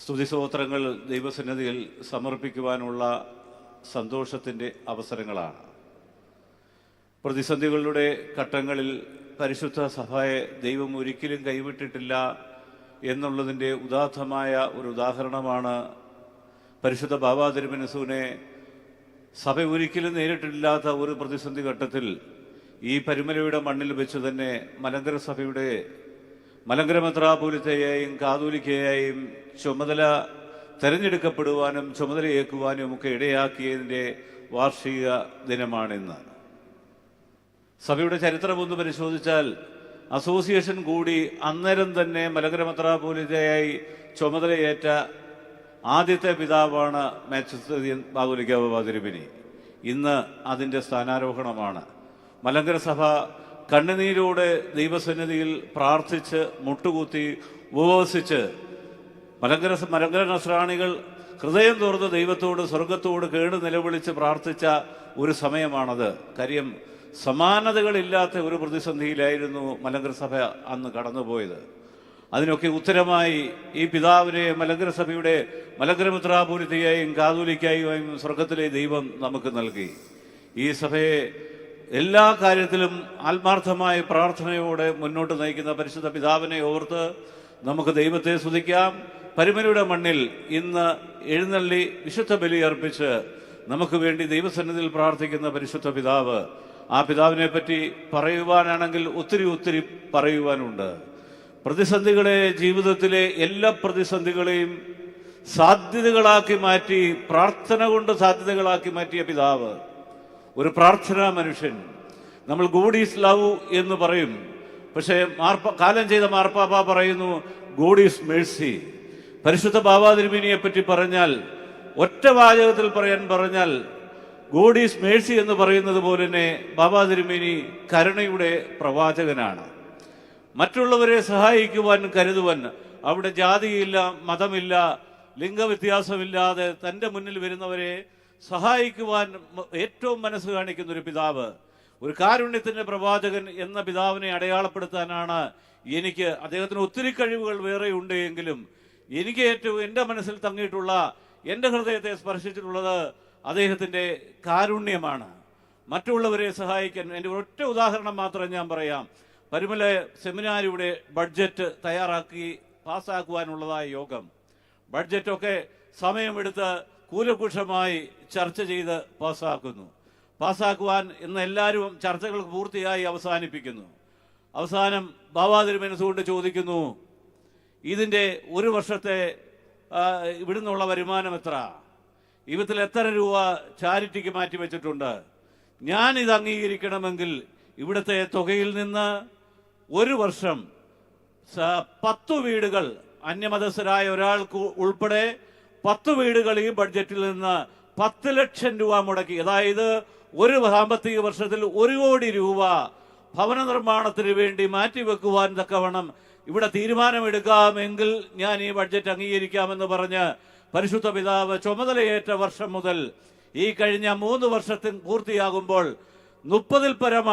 സ്തുതിസ്തോത്രങ്ങൾ ദൈവസന്നിധിയിൽ സമർപ്പിക്കുവാനുള്ള സന്തോഷത്തിൻ്റെ അവസരങ്ങളാണ്. പ്രതിസന്ധികളുടെ ഘട്ടങ്ങളിൽ പരിശുദ്ധ സഭയെ ദൈവം ഒരിക്കലും കൈവിട്ടിട്ടില്ല എന്നുള്ളതിൻ്റെ ഉദാത്തമായ ഒരു ഉദാഹരണമാണ് പരിശുദ്ധ ബാബാ തിരുമനസുവിനെ സഭ ഒരിക്കലും നേരിട്ടില്ലാത്ത ഒരു പ്രതിസന്ധി ഘട്ടത്തിൽ ഈ പരുമലയുടെ മണ്ണിൽ വെച്ച് തന്നെ മലങ്കര സഭയുടെ മലങ്കര മെത്രാപ്പോലീത്തയായും കാതോലിക്കയായും ചുമതല തെരഞ്ഞെടുക്കപ്പെടുവാനും ചുമതലയേൽക്കുവാനും ഒക്കെ ഇടയാക്കിയതിൻ്റെ വാർഷിക ദിനമാണിന്ന്. സഭയുടെ ചരിത്രമൊന്ന് പരിശോധിച്ചാൽ അസോസിയേഷൻ കൂടി അന്നേരം തന്നെ മലങ്കര മെത്രാപ്പോലീത്തയായി ചുമതലയേറ്റ ആദ്യത്തെ പിതാവാണ് മാത്യുസ്തീൻ കാതോലിക്ക ബാബാ തിരുമേനി. ഇന്ന് അതിൻ്റെ സ്ഥാനാരോഹണമാണ്. മലങ്കര സഭ കണ്ണുനീരോടെ ദൈവസന്നിധിയിൽ പ്രാർത്ഥിച്ച് മുട്ടുകുത്തി ഉപവസിച്ച് മലങ്കര നസ്രാണികൾ ഹൃദയം തുറന്ന് ദൈവത്തോട് സ്വർഗത്തോട് കേട് നിലവിളിച്ച് പ്രാർത്ഥിച്ച ഒരു സമയമാണത്. കാര്യം സമാനതകളില്ലാത്ത ഒരു പ്രതിസന്ധിയിലായിരുന്നു മലങ്കര സഭ അന്ന് കടന്നുപോയത്. അതിനൊക്കെ ഉത്തരമായി ഈ പിതാവിനെ മലങ്കര സഭയുടെ മലങ്കര മെത്രാപ്പോലീത്തയായും കാതോലിക്കായും സ്വർഗത്തിലെ ദൈവം നമുക്ക് നൽകി. ഈ സഭയെ എല്ലാ കാര്യത്തിലും ആത്മാർത്ഥമായ പ്രാർത്ഥനയോടെ മുന്നോട്ട് നയിക്കുന്ന പരിശുദ്ധ പിതാവിനെ ഓർത്ത് നമുക്ക് ദൈവത്തെ സ്തുതിക്കാം. പരുമലയുടെ മണ്ണിൽ ഇന്ന് എഴുന്നള്ളി വിശുദ്ധ ബലി അർപ്പിച്ച് നമുക്ക് വേണ്ടി ദൈവസന്നിധിയിൽ പ്രാർത്ഥിക്കുന്ന പരിശുദ്ധ പിതാവ്, ആ പിതാവിനെ പറ്റി പറയുവാനാണെങ്കിൽ ഒത്തിരി പറയുവാനുണ്ട്. പ്രതിസന്ധികളെ, ജീവിതത്തിലെ എല്ലാ പ്രതിസന്ധികളെയും സാധ്യതകളാക്കി മാറ്റി, പ്രാർത്ഥന കൊണ്ട് സാധ്യതകളാക്കി മാറ്റിയ പിതാവ്, ഒരു പ്രാർത്ഥനാ മനുഷ്യൻ. നമ്മൾ ഗോഡ് ഈസ് ലവ് എന്ന് പറയും, പക്ഷേ കാലം ചെയ്ത മാർപ്പാപ്പ പറയുന്നു ഗോഡ് ഈസ് മേഴ്സി. പരിശുദ്ധ ബാബാ തിരുമേനിയെ പറ്റി പറഞ്ഞാൽ, ഒറ്റ വാചകത്തിൽ പറഞ്ഞാൽ ഗോഡ് ഈസ് മേഴ്സി എന്ന് പറയുന്നത് പോലെ തന്നെ ബാബാ തിരുമേനി കരുണയുടെ പ്രവാചകനാണ്. മറ്റുള്ളവരെ സഹായിക്കുവാൻ കരുതുവാൻ അവിടെ ജാതിയില്ല, മതമില്ല, ലിംഗവ്യത്യാസമില്ലാതെ തൻ്റെ മുന്നിൽ വരുന്നവരെ സഹായിക്കുവാൻ ഏറ്റവും മനസ്സ് കാണിക്കുന്ന ഒരു പിതാവ്, ഒരു കാരുണ്യത്തിൻ്റെ പ്രവാചകൻ എന്ന പിതാവിനെ അടയാളപ്പെടുത്താനാണ് എനിക്ക്. അദ്ദേഹത്തിന് ഒത്തിരി കഴിവുകൾ വേറെയുണ്ട് എങ്കിലും എനിക്ക് ഏറ്റവും എൻ്റെ മനസ്സിൽ തങ്ങിയിട്ടുള്ള, എൻ്റെ ഹൃദയത്തെ സ്പർശിച്ചിട്ടുള്ളത് അദ്ദേഹത്തിൻ്റെ കാരുണ്യമാണ്. മറ്റുള്ളവരെ സഹായിക്കാൻ എൻ്റെ ഒറ്റ ഉദാഹരണം മാത്രം ഞാൻ പറയാം. പരുമല സെമിനാരിയുടെ ബഡ്ജറ്റ് തയ്യാറാക്കി പാസ്സാക്കുവാനുള്ളതായ യോഗം, ബഡ്ജറ്റൊക്കെ സമയമെടുത്ത് കൂലകുഷമായി ചർച്ച ചെയ്ത് പാസ്സാക്കുവാൻ ഇന്ന് എല്ലാവരും ചർച്ചകൾ പൂർത്തിയായി അവസാനിപ്പിക്കുന്നു. അവസാനം ബാബാ തിരുമനസുകൊണ്ട് ചോദിക്കുന്നു, ഇതിൻ്റെ ഒരു വർഷത്തെ ഇവിടുന്നുള്ള വരുമാനം എത്ര, ഇവത്തിൽ എത്ര രൂപ ചാരിറ്റിക്ക് മാറ്റിവെച്ചിട്ടുണ്ട്, ഞാൻ ഇത് അംഗീകരിക്കണമെങ്കിൽ ഇവിടുത്തെ തുകയിൽ നിന്ന് ഒരു വർഷം 10 വീടുകൾ, അന്യമതസ്ഥരായ ഒരാൾക്ക് ഉൾപ്പെടെ 10 വീടുകൾ ഈ ബഡ്ജറ്റിൽ നിന്ന് 10 ലക്ഷം രൂപ മുടക്കി, അതായത് ഒരു സാമ്പത്തിക വർഷത്തിൽ 1 കോടി രൂപ ഭവന നിർമ്മാണത്തിന് വേണ്ടി മാറ്റിവെക്കുവാൻ തക്കവണ്ണം ഇവിടെ തീരുമാനമെടുക്കാമെങ്കിൽ ഞാൻ ഈ ബഡ്ജറ്റ് അംഗീകരിക്കാമെന്ന് പറഞ്ഞ് പരിശുദ്ധ പിതാവ് ചുമതലയേറ്റ വർഷം മുതൽ ഈ കഴിഞ്ഞ 3 വർഷത്തിൽ പൂർത്തിയാകുമ്പോൾ 33 പരം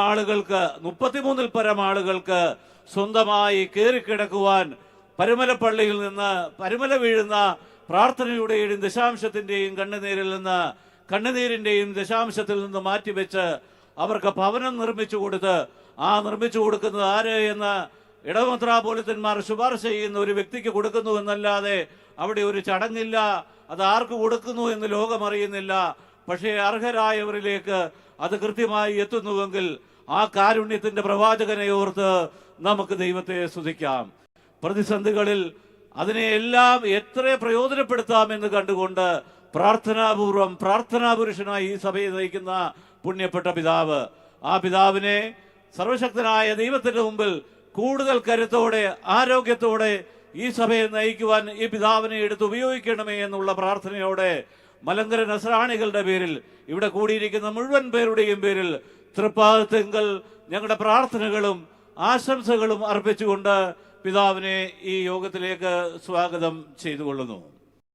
ആളുകൾക്ക് സ്വന്തമായി കയറിക്കിടക്കുവാൻ പരുമല പള്ളിയിൽ നിന്ന് പരുമല വീഴുന്ന പ്രാർത്ഥനയുടെയും ദശാംശത്തിന്റെയും കണ്ണുനീരിന്റെയും ദശാംശത്തിൽ നിന്ന് മാറ്റിവെച്ച് അവർക്ക് ഭവനം നിർമ്മിച്ചു കൊടുത്ത്, ആ നിർമ്മിച്ചു കൊടുക്കുന്നത് ആര് എന്ന് ഇടമെത്രാപ്പോലീത്തന്മാർ ശുപാർശ ചെയ്യുന്ന ഒരു വ്യക്തിക്ക് കൊടുക്കുന്നു എന്നല്ലാതെ അവിടെ ഒരു ചടങ്ങില്ല. അത് ആർക്ക് കൊടുക്കുന്നു എന്ന് ലോകം അറിയുന്നില്ല. പക്ഷേ അർഹരായവരിലേക്ക് അത് കൃത്യമായി എത്തുന്നുവെങ്കിൽ ആ കാരുണ്യത്തിന്റെ പ്രവാചകനെ ഓർത്ത് നമുക്ക് ദൈവത്തെ സ്തുതിക്കാം. പ്രതിസന്ധികളിൽ അതിനെയെല്ലാം എത്ര പ്രയോജനപ്പെടുത്താമെന്ന് കണ്ടുകൊണ്ട് പ്രാർത്ഥനാപൂർവം പ്രാർത്ഥനാപുരുഷനായി ഈ സഭയെ നയിക്കുന്ന പുണ്യപ്പെട്ട പിതാവ്, ആ പിതാവിനെ സർവശക്തനായ ദൈവത്തിന്റെ മുമ്പിൽ കൂടുതൽ കരുത്തോടെ ആരോഗ്യത്തോടെ ഈ സഭയെ നയിക്കുവാൻ ഈ പിതാവിനെ എടുത്ത് ഉപയോഗിക്കണമേ എന്നുള്ള പ്രാർത്ഥനയോടെ മലങ്കര നസ്രാണികളുടെ പേരിൽ, ഇവിടെ കൂടിയിരിക്കുന്ന മുഴുവൻ പേരുടെയും പേരിൽ തൃപ്പാദത്തിങ്കൽ ഞങ്ങളുടെ പ്രാർത്ഥനകളും ആശംസകളും അർപ്പിച്ചുകൊണ്ട് പിതാവിനെ ഈ യോഗത്തിലേക്ക് സ്വാഗതം ചെയ്തുകൊള്ളുന്നു.